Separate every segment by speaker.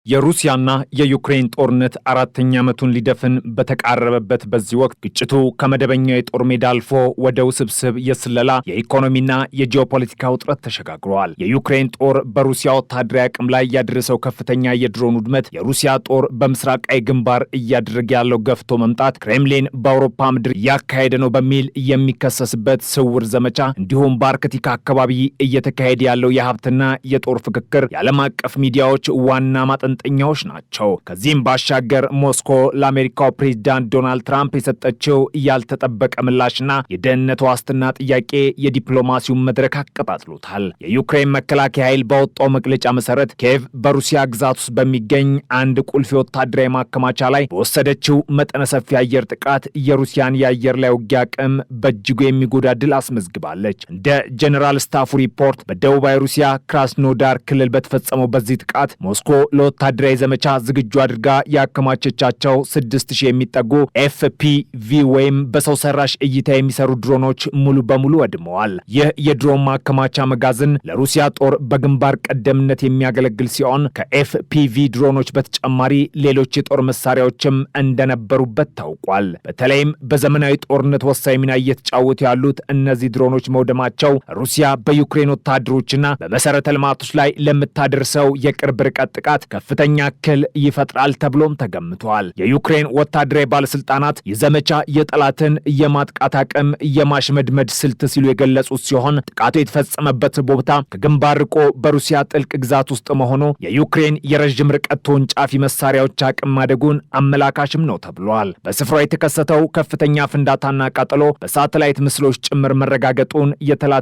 Speaker 1: የሩሲያና የዩክሬን ጦርነት አራተኛ ዓመቱን ሊደፍን በተቃረበበት በዚህ ወቅት ግጭቱ ከመደበኛው የጦር ሜዳ አልፎ ወደ ውስብስብ የስለላ የኢኮኖሚና የጂኦፖለቲካ ውጥረት ተሸጋግሯል። የዩክሬን ጦር በሩሲያ ወታደራዊ አቅም ላይ ያደረሰው ከፍተኛ የድሮን ውድመት፣ የሩሲያ ጦር በምስራቃዊ ግንባር እያደረገ ያለው ገፍቶ መምጣት፣ ክሬምሊን በአውሮፓ ምድር እያካሄደ ነው በሚል የሚከሰስበት ስውር ዘመቻ፣ እንዲሁም በአርክቲክ አካባቢ እየተካሄደ ያለው የሀብትና የጦር ፍክክር የዓለም አቀፍ ሚዲያዎች ዋና ማጠንጠኛዎች ናቸው። ከዚህም ባሻገር ሞስኮ ለአሜሪካው ፕሬዝዳንት ዶናልድ ትራምፕ የሰጠችው ያልተጠበቀ ምላሽና የደህንነት ዋስትና ጥያቄ የዲፕሎማሲውን መድረክ አቀጣጥሎታል። የዩክሬን መከላከያ ኃይል ባወጣው መግለጫ መሰረት ኪየቭ በሩሲያ ግዛት ውስጥ በሚገኝ አንድ ቁልፍ ወታደራዊ ማከማቻ ላይ በወሰደችው መጠነ ሰፊ አየር ጥቃት የሩሲያን የአየር ላይ ውጊያ አቅም በእጅጉ የሚጎዳ ድል አስመዝግባለች። እንደ ጀነራል ስታፉ ሪፖርት በደቡባዊ ሩሲያ ክራስኖዳር ክልል በተፈጸመው በዚህ ጥቃት ሞስኮ ለወታደራዊ ዘመቻ ዝግጁ አድርጋ ያከማቸቻቸው 6000 የሚጠጉ ኤፍፒቪ ወይም በሰው ሰራሽ እይታ የሚሰሩ ድሮኖች ሙሉ በሙሉ ወድመዋል። ይህ የድሮን ማከማቻ መጋዘን ለሩሲያ ጦር በግንባር ቀደምነት የሚያገለግል ሲሆን ከኤፍፒቪ ድሮኖች በተጨማሪ ሌሎች የጦር መሳሪያዎችም እንደነበሩበት ታውቋል። በተለይም በዘመናዊ ጦርነት ወሳኝ ሚና እየተጫወቱ ያሉት እነዚህ ድሮኖች መውደማቸው ሩሲያ በዩክሬን ወታደሮችና በመሰረተ ልማቶች ላይ ለምታደርሰው የቅርብ ርቀት ጥቃት ከፍተኛ እክል ይፈጥራል ተብሎም ተገምቷል። የዩክሬን ወታደራዊ ባለስልጣናት የዘመቻ የጠላትን የማጥቃት አቅም የማሽመድመድ ስልት ሲሉ የገለጹት ሲሆን ጥቃቱ የተፈጸመበት ቦታ ከግንባር ርቆ በሩሲያ ጥልቅ ግዛት ውስጥ መሆኑ የዩክሬን የረዥም ርቀት ተወንጫፊ መሳሪያዎች አቅም ማደጉን አመላካሽም ነው ተብሏል። በስፍራው የተከሰተው ከፍተኛ ፍንዳታና ቃጠሎ በሳተላይት ምስሎች ጭምር መረጋገጡን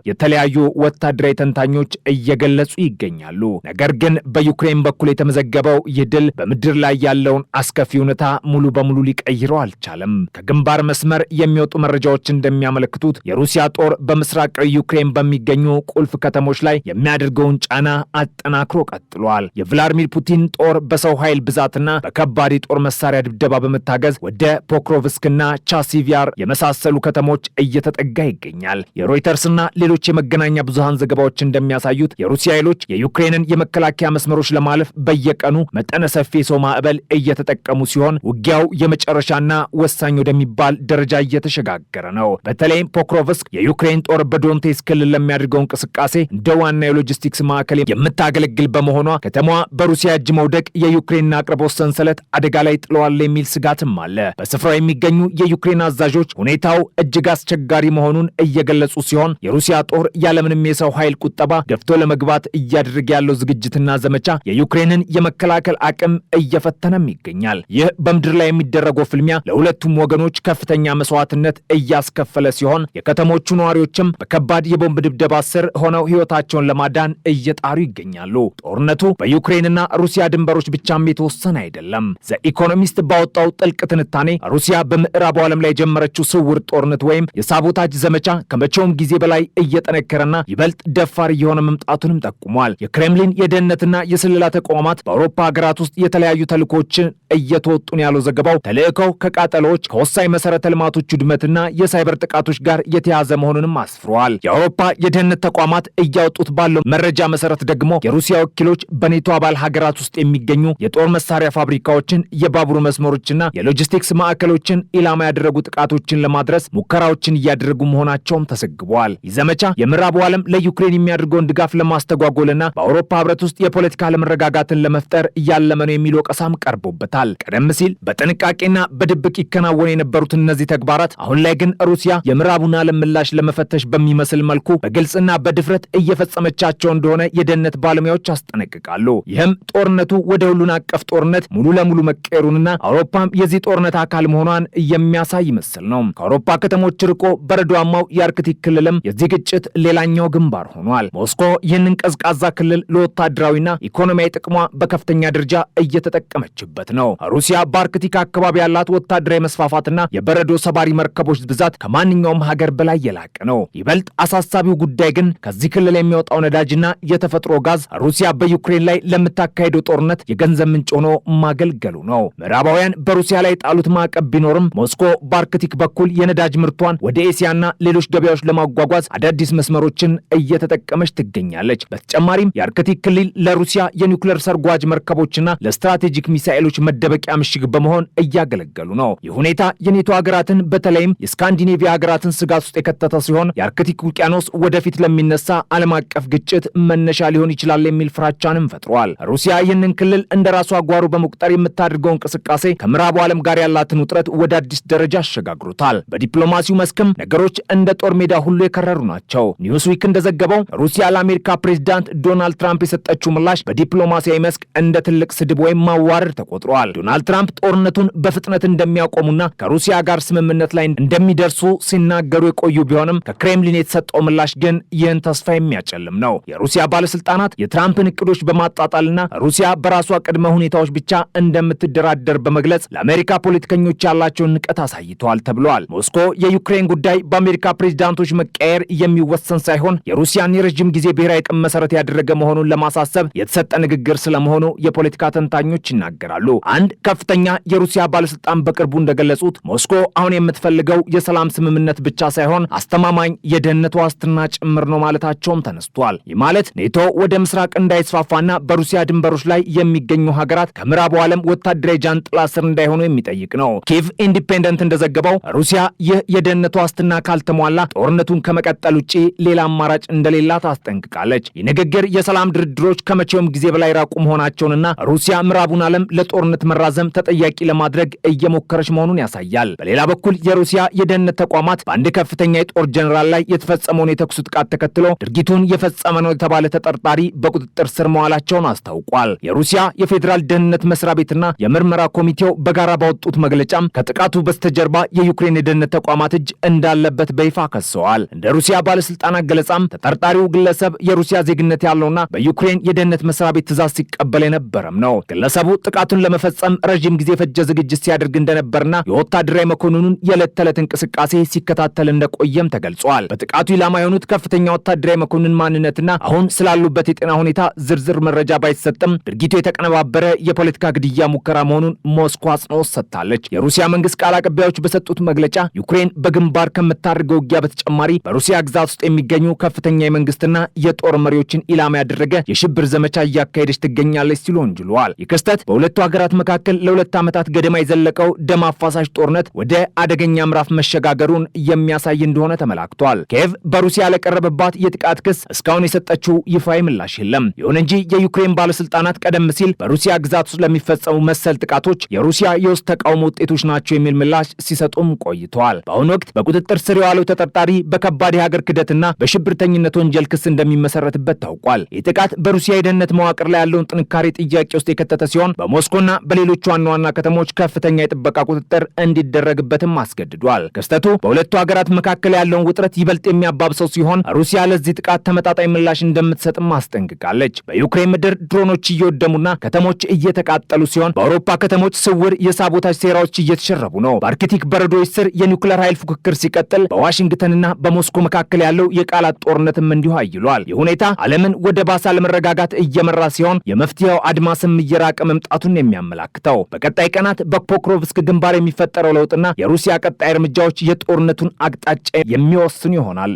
Speaker 1: የተለያዩ ወታደራዊ ተንታኞች እየገለጹ ይገኛሉ። ነገር ግን በዩክሬን በኩል የተመዘገበው ይህ ድል በምድር ላይ ያለውን አስከፊ ሁኔታ ሙሉ በሙሉ ሊቀይረው አልቻለም። ከግንባር መስመር የሚወጡ መረጃዎች እንደሚያመለክቱት የሩሲያ ጦር በምስራቃዊ ዩክሬን በሚገኙ ቁልፍ ከተሞች ላይ የሚያደርገውን ጫና አጠናክሮ ቀጥሏል። የቭላድሚር ፑቲን ጦር በሰው ኃይል ብዛትና በከባድ የጦር መሳሪያ ድብደባ በመታገዝ ወደ ፖክሮቭስክና ቻሲቪያር የመሳሰሉ ከተሞች እየተጠጋ ይገኛል። የሮይተርስና ሌሎች የመገናኛ ብዙሃን ዘገባዎች እንደሚያሳዩት የሩሲያ ኃይሎች የዩክሬንን የመከላከያ መስመሮች ለማለፍ በየቀኑ መጠነ ሰፊ የሰው ማዕበል እየተጠቀሙ ሲሆን ውጊያው የመጨረሻና ወሳኝ ወደሚባል ደረጃ እየተሸጋገረ ነው። በተለይም ፖክሮቭስክ የዩክሬን ጦር በዶንቴስክ ክልል ለሚያደርገው እንቅስቃሴ እንደ ዋና የሎጂስቲክስ ማዕከል የምታገለግል በመሆኗ ከተማዋ በሩሲያ እጅ መውደቅ የዩክሬንን አቅርቦት ሰንሰለት አደጋ ላይ ጥለዋል የሚል ስጋትም አለ። በስፍራው የሚገኙ የዩክሬን አዛዦች ሁኔታው እጅግ አስቸጋሪ መሆኑን እየገለጹ ሲሆን የሩሲያ ጦር ያለምንም የሰው ኃይል ቁጠባ ገፍቶ ለመግባት እያደረገ ያለው ዝግጅትና ዘመቻ የዩክሬንን የመከላከል አቅም እየፈተነም ይገኛል። ይህ በምድር ላይ የሚደረገው ፍልሚያ ለሁለቱም ወገኖች ከፍተኛ መስዋዕትነት እያስከፈለ ሲሆን የከተሞቹ ነዋሪዎችም በከባድ የቦምብ ድብደባ ስር ሆነው ሕይወታቸውን ለማዳን እየጣሩ ይገኛሉ። ጦርነቱ በዩክሬንና ሩሲያ ድንበሮች ብቻም የተወሰነ አይደለም። ዘኢኮኖሚስት ባወጣው ጥልቅ ትንታኔ ሩሲያ በምዕራቡ ዓለም ላይ የጀመረችው ስውር ጦርነት ወይም የሳቦታጅ ዘመቻ ከመቼውም ጊዜ በላይ እየጠነከረና ይበልጥ ደፋር እየሆነ መምጣቱንም ጠቁሟል። የክሬምሊን የደህንነትና የስለላ ተቋማት በአውሮፓ ሀገራት ውስጥ የተለያዩ ተልእኮችን እየተወጡን ያለው ዘገባው ተልእኮው ከቃጠሎች ከወሳኝ መሰረተ ልማቶች ውድመትና የሳይበር ጥቃቶች ጋር የተያዘ መሆኑንም አስፍሯል። የአውሮፓ የደህንነት ተቋማት እያወጡት ባለው መረጃ መሰረት ደግሞ የሩሲያ ወኪሎች በኔቶ አባል ሀገራት ውስጥ የሚገኙ የጦር መሳሪያ ፋብሪካዎችን፣ የባቡር መስመሮችና የሎጂስቲክስ ማዕከሎችን ኢላማ ያደረጉ ጥቃቶችን ለማድረስ ሙከራዎችን እያደረጉ መሆናቸውም ተዘግቧል። ይህ ዘመቻ የምዕራቡ ዓለም ለዩክሬን የሚያደርገውን ድጋፍ ለማስተጓጎልና በአውሮፓ ህብረት ውስጥ የፖለቲካ አለመረጋጋትን ለመፍጠር እያለመ ነው የሚል ወቀሳም ቀርቦበታል። ቀደም ሲል በጥንቃቄና በድብቅ ይከናወኑ የነበሩት እነዚህ ተግባራት አሁን ላይ ግን ሩሲያ የምዕራቡን ዓለም ምላሽ ለመፈተሽ በሚመስል መልኩ በግልጽና በድፍረት እየፈጸመቻቸው እንደሆነ የደህንነት ባለሙያዎች አስጠነቅቃሉ። ይህም ጦርነቱ ወደ ሁሉን አቀፍ ጦርነት ሙሉ ለሙሉ መቀየሩንና አውሮፓም የዚህ ጦርነት አካል መሆኗን የሚያሳይ ምስል ነው። ከአውሮፓ ከተሞች ርቆ በረዷማው የአርክቲክ ክልልም የዚህ ግጭት ሌላኛው ግንባር ሆኗል። ሞስኮ ይህንን ቀዝቃዛ ክልል ለወታደራዊና ኢኮኖሚያዊ ጥቅሟ በከፍተኛ ደረጃ እየተጠቀመችበት ነው። ሩሲያ በአርክቲክ አካባቢ ያላት ወታደራዊ መስፋፋትና የበረዶ ሰባሪ መርከቦች ብዛት ከማንኛውም ሀገር በላይ የላቀ ነው። ይበልጥ አሳሳቢው ጉዳይ ግን ከዚህ ክልል የሚወጣው ነዳጅና የተፈጥሮ ጋዝ ሩሲያ በዩክሬን ላይ ለምታካሄደው ጦርነት የገንዘብ ምንጭ ሆኖ ማገልገሉ ነው። ምዕራባውያን በሩሲያ ላይ ጣሉት ማዕቀብ ቢኖርም ሞስኮ በአርክቲክ በኩል የነዳጅ ምርቷን ወደ ኤሲያና ሌሎች ገበያዎች ለማጓጓዝ አዳዲስ መስመሮችን እየተጠቀመች ትገኛለች። በተጨማሪም የአርክቲክ ክልል ለሩሲያ የኒውክሌር ሰርጓጅ መርከቦችና ለስትራቴጂክ ሚሳኤሎች መደበቂያ ምሽግ በመሆን እያገለገሉ ነው። ይህ ሁኔታ የኔቶ ሀገራትን በተለይም የስካንዲኔቪያ ሀገራትን ስጋት ውስጥ የከተተ ሲሆን የአርክቲክ ውቅያኖስ ወደፊት ለሚነሳ ዓለም አቀፍ ግጭት መነሻ ሊሆን ይችላል የሚል ፍራቻንም ፈጥሯል። ሩሲያ ይህንን ክልል እንደ ራሷ ጓሮ በመቁጠር የምታደርገው እንቅስቃሴ ከምዕራቡ ዓለም ጋር ያላትን ውጥረት ወደ አዲስ ደረጃ አሸጋግሮታል። በዲፕሎማሲው መስክም ነገሮች እንደ ጦር ሜዳ ሁሉ የከረሩ ናቸው። ኒውስዊክ እንደዘገበው ሩሲያ ለአሜሪካ ፕሬዝዳንት ዶናልድ ትራምፕ የሰጠችው ምላሽ በዲፕሎማሲያዊ መስክ እንደ ትልቅ ስድብ ወይም ማዋረድ ተቆጥሯል። ዶናልድ ትራምፕ ጦርነቱን በፍጥነት እንደሚያቆሙና ከሩሲያ ጋር ስምምነት ላይ እንደሚደርሱ ሲናገሩ የቆዩ ቢሆንም ከክሬምሊን የተሰጠው ምላሽ ግን ይህን ተስፋ የሚያጨልም ነው። የሩሲያ ባለስልጣናት የትራምፕን እቅዶች በማጣጣልና ሩሲያ በራሷ ቅድመ ሁኔታዎች ብቻ እንደምትደራደር በመግለጽ ለአሜሪካ ፖለቲከኞች ያላቸውን ንቀት አሳይተዋል ተብሏል። ሞስኮ የዩክሬን ጉዳይ በአሜሪካ ፕሬዝዳንቶች መቀየር የሚወሰን ሳይሆን የሩሲያን የረጅም ጊዜ ብሔራዊ ጥቅም መሰረት ያደረገ መሆኑን ለማሳሰብ የተሰጠ ንግግር ስለመሆኑ የፖለቲካ ተንታኞች ይናገራሉ። አንድ ከፍተኛ የሩሲያ ባለስልጣን በቅርቡ እንደገለጹት ሞስኮ አሁን የምትፈልገው የሰላም ስምምነት ብቻ ሳይሆን አስተማማኝ የደህንነት ዋስትና ጭምር ነው ማለታቸውም ተነስቷል። ይህ ማለት ኔቶ ወደ ምስራቅ እንዳይስፋፋና በሩሲያ ድንበሮች ላይ የሚገኙ ሀገራት ከምዕራቡ ዓለም ወታደራዊ ጃንጥላ ስር እንዳይሆኑ የሚጠይቅ ነው። ኪቭ ኢንዲፔንደንት እንደዘገበው ሩሲያ ይህ የደህንነት ዋስትና ካልተሟላ ጦርነቱን ከመቀጠል ውጪ ሌላ አማራጭ እንደሌላት አስጠንቅቃለች። ይህ ንግግር የሰላም ድርድሮች ከመቼውም ጊዜ በላይ ራቁ መሆናቸውንና ሩሲያ ምዕራቡን ዓለም ለጦርነት መራዘም ተጠያቂ ለማድረግ እየሞከረች መሆኑን ያሳያል። በሌላ በኩል የሩሲያ የደህንነት ተቋማት በአንድ ከፍተኛ የጦር ጀኔራል ላይ የተፈጸመውን የተኩስ ጥቃት ተከትሎ ድርጊቱን የፈጸመ ነው የተባለ ተጠርጣሪ በቁጥጥር ስር መዋላቸውን አስታውቋል። የሩሲያ የፌዴራል ደህንነት መስሪያ ቤትና የምርመራ ኮሚቴው በጋራ ባወጡት መግለጫም ከጥቃቱ በስተጀርባ የዩክሬን የደህንነት ተቋማት እጅ እንዳለበት በይፋ ከሰዋል። እንደ ሩሲያ ባለስልጣናት ገለጻም ተጠርጣሪው ግለሰብ የሩሲያ ዜግነት ያለውና በዩክሬን የደህንነት መስሪያ ቤት ትዕዛዝ ሲቀበል የነበረም ነው። ግለሰቡ ጥቃቱን ለመፈጸም ረዥም ጊዜ የፈጀ ዝግጅት ሲያደርግ እንደነበርና የወታደራዊ መኮንኑን የዕለት ተዕለት እንቅስቃሴ ሲከታተል እንደቆየም ተገልጿል። በጥቃቱ ኢላማ የሆኑት ከፍተኛ ወታደራዊ መኮንን ማንነትና አሁን ስላሉበት የጤና ሁኔታ ዝርዝር መረጃ ባይሰጥም ድርጊቱ የተቀነባበረ የፖለቲካ ግድያ ሙከራ መሆኑን ሞስኮ አጽንኦት ሰጥታለች። የሩሲያ መንግስት ቃል አቀባዮች በሰጡት መግለጫ ዩክሬን በግንባር ከምታደርገው ውጊያ በተጨማሪ በሩሲያ ግዛት ውስጥ የሚገኙ ከፍተኛ የመንግስትና የጦር መሪዎችን ኢላማ ያደረገ የሽብር ዘመቻ እያካሄደች ትገኛለች ሲሉ ወንጅለዋል። ይህ ክስተት በሁለቱ ሀገራት መካከል ለ2 ዓመታት ገደማ የዘለቀው ደም አፋሳሽ ጦርነት ወደ አደገኛ ምዕራፍ መሸጋገሩን የሚያሳይ እንደሆነ ተመላክቷል። ኪየቭ በሩሲያ ለቀረበባት የጥቃት ክስ እስካሁን የሰጠችው ይፋዊ ምላሽ የለም። ይሁን እንጂ የዩክሬን ባለስልጣናት ቀደም ሲል በሩሲያ ግዛት ውስጥ ለሚፈጸሙ መሰል ጥቃቶች የሩሲያ የውስጥ ተቃውሞ ውጤቶች ናቸው የሚል ምላሽ ሲሰጡም ቆይተዋል። በአሁኑ ወቅት በቁጥጥር ስር የዋለው ተጠርጣሪ በከባድ የሀገር ክህደትና በሽብርተኝነት ወንጀል ክስ እንደሚመሰረትበት ታውቋል። ይህ ጥቃት በሩሲያ የደህንነት መዋቅር ላይ ያለውን ጥንካሬ ጥያቄ ውስጥ የከተተ ሲሆን በሞስኮና በሌሎች ዋና ዋና ከተሞች ከፍተኛ የጥበቃ ቁጥጥር እንዲደረግበትም አስገድዷል። ክስተቱ በሁለቱ ሀገራት መካከል ያለውን ውጥረት ይበልጥ የሚያባብሰው ሲሆን ሩሲያ ለዚህ ጥቃት ተመጣጣኝ ምላሽ እንደምትሰጥም አስጠንቅቃለች። በዩክሬን ምድር ድሮኖች እየወደሙና ከተሞች እየተቃጠሉ ሲሆን በአውሮፓ ከተሞች ስውር የሳቦታጅ ሴራዎች እየተሸረቡ ነው። በአርክቲክ በረዶች ስር የኒውክሌር ኃይል ፉክክር ሲቀጥል በዋሽንግተንና በሞስኮ መካከል ያለው የቃላት ጦርነትም እንዲሁ አይሏል። ይህ ሁኔታ ዓለምን ወደ ባሰ አለመረጋጋት እየመራ ሲሆን የመፍትሄው አድማስም እየራቀ መምጣቱን የሚያመላክተው በቀጣይ ቀናት በፖክሮቭስክ ግንባር የሚፈጠረው ለውጥና የሩሲያ ቀጣይ እርምጃዎች የጦርነቱን አቅጣጫ የሚወስኑ ይሆናል።